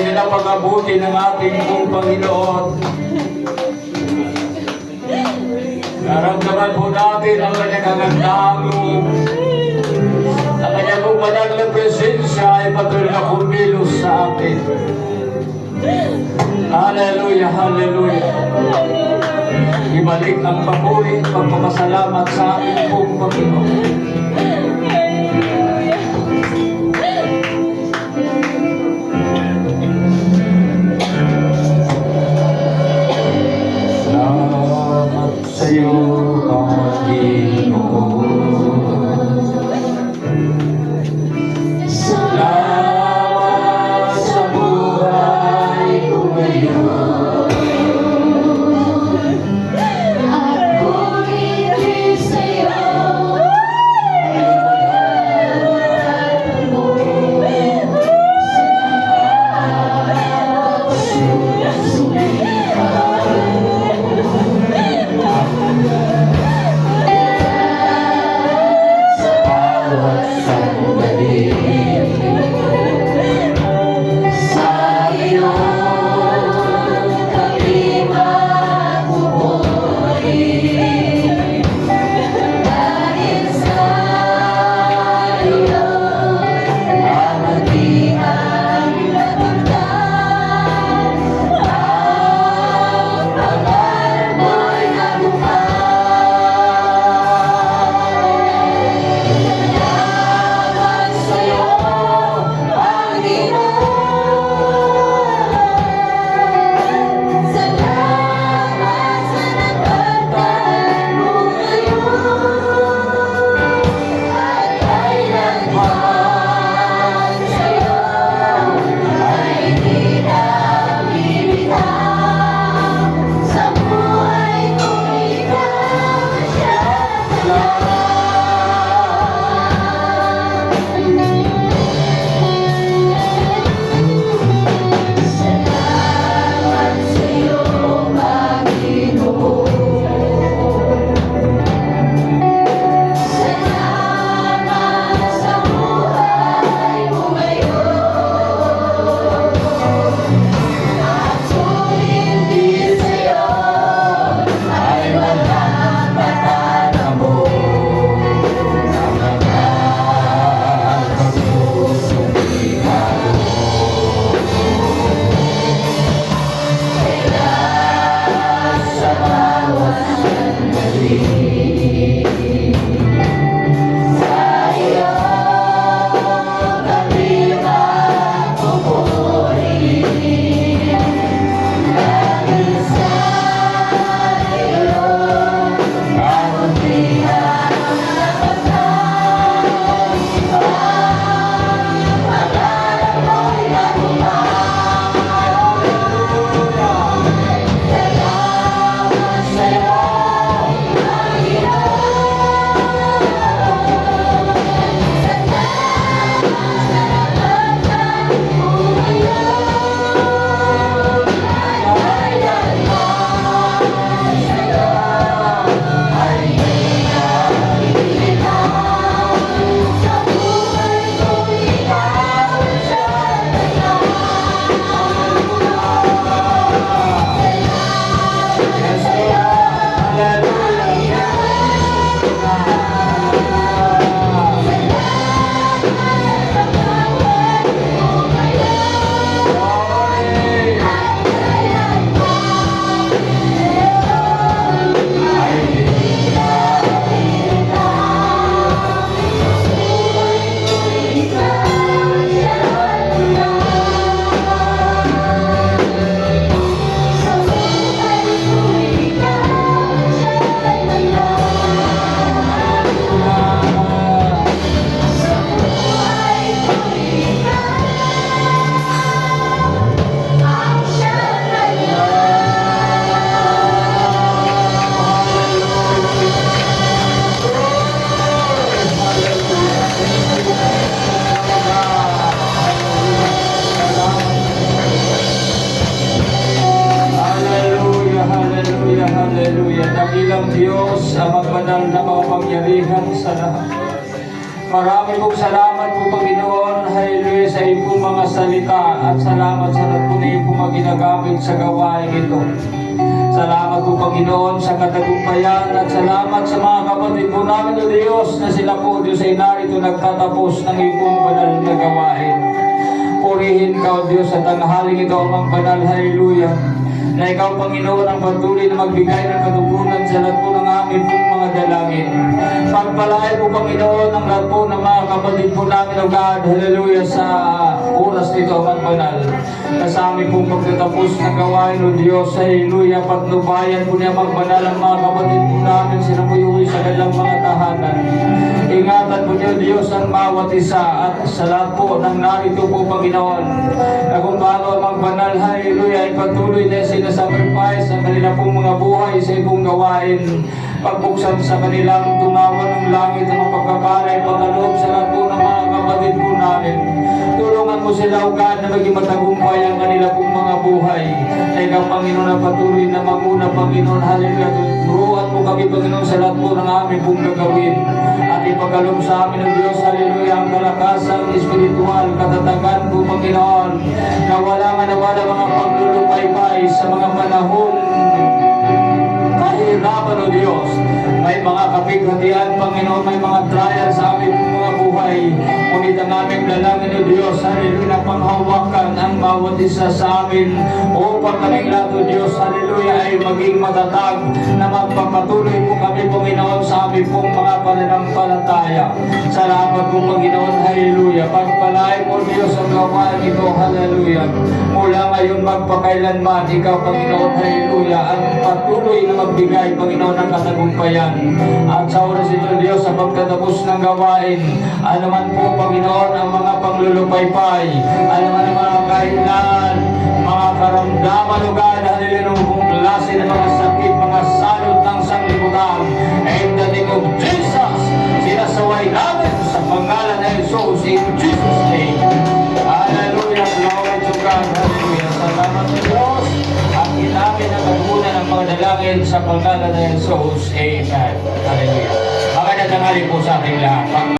na napag-abuti ng ating pong Panginoon. Naramdaman po natin ang kanyang kagandahang loob. Ang kanyang pong banal na presensya ay patuloy na kumilos sa atin. Hallelujah, hallelujah. Ibalik ang papuri at pagpapasalamat sa ating pong Panginoon. Salamat sa iyo, Panginoon. Salamat sa buhay ko ngayon. Marami pong salamat po, Panginoon. Hallelujah sa iyong pong mga salita at salamat sa lahat po na iyong pong mga ginagamit sa gawain ito. Salamat po, Panginoon, sa katagumpayan at salamat sa mga kapatid po namin, O Diyos, na sila po, Diyos, ay narito nagtatapos ng iyong pong banal na gawain. Purihin ka, O Diyos, at tanghaling ito ang banal. Hallelujah. Na ikaw, Panginoon, ang patuloy na magbigay ng katugunan sa lahat po ng aming pong mga dalangin. Pagpalain po, Panginoon, ang lahat po ng mga kapatid po namin, O God, hallelujah, sa oras nito, ang banal. Na sa aming pong pagtatapos ng gawain, O Diyos, hallelujah, patnubayan po niya magbanal ang mga kapatid po namin, sila po yung sa kanilang mga tahanan. Ingatan po niyo, Diyos, ang bawat isa at sa lahat po ng narito po, Panginoon, na kung paano ang magbanal, hallelujah, ay patuloy na sinasacrifice ang kanila pong mga buhay sa ibong gawain, pagbuksan sa kanilang tumawa ng langit ng mga pagkakalay, pagkaloob sa lahat po ng mga kapatid po namin. Tulungan mo sila, O God, na maging matagumpay ang kanila pong mga buhay. Na ikaw, Panginoon, na patuloy na manguna, Panginoon, hallelujah. Turuan mo kami, Panginoon, sa lahat po ng aming pong gagawin. At ipagkaloob sa amin ng Diyos, hallelujah, ang kalakasan, espiritual, katatagan po, Panginoon, na wala mga paglulupay-pay sa mga panahon kahirapan, O Diyos. May mga kapighatian, Panginoon, may mga trial sa aming mga buhay. Ngunit ang aming dalangin, O Diyos, hallelujah, na panghawakan ang bawat isa sa amin upang kaming lahat, O Diyos, hallelujah, ay maging matatag na magpapatuloy po kami, Panginoon, sa aming pong mga pananampalataya. Salamat po, Panginoon, hallelujah. Pagpalain mo, Diyos, ang gawain ito, hallelujah. Mula ngayon magpakailanman, ikaw, Panginoon, hallelujah, ang patuloy na magbigay, Panginoon, ng katagumpayan. At sa oras ito, Diyos, sa pagtatapos ng gawain, anuman po, Panginoon, ang mga panglulupay-pay, anuman ang mga kailan, mga karamdaman, O God, hallelujah, ng klase ng mga sakit, mga salot ng sanglibutan, in the name of Jesus, sinasaway namin sa pangalan ng Jesus, in Jesus' name. Hallelujah, glory to God, hallelujah. Salamat sa Diyos, ang inamin ang kagunan ng mga dalangin sa pangalan ng Jesus, amen. Hallelujah. Magandang tanghali po sa ating lahat.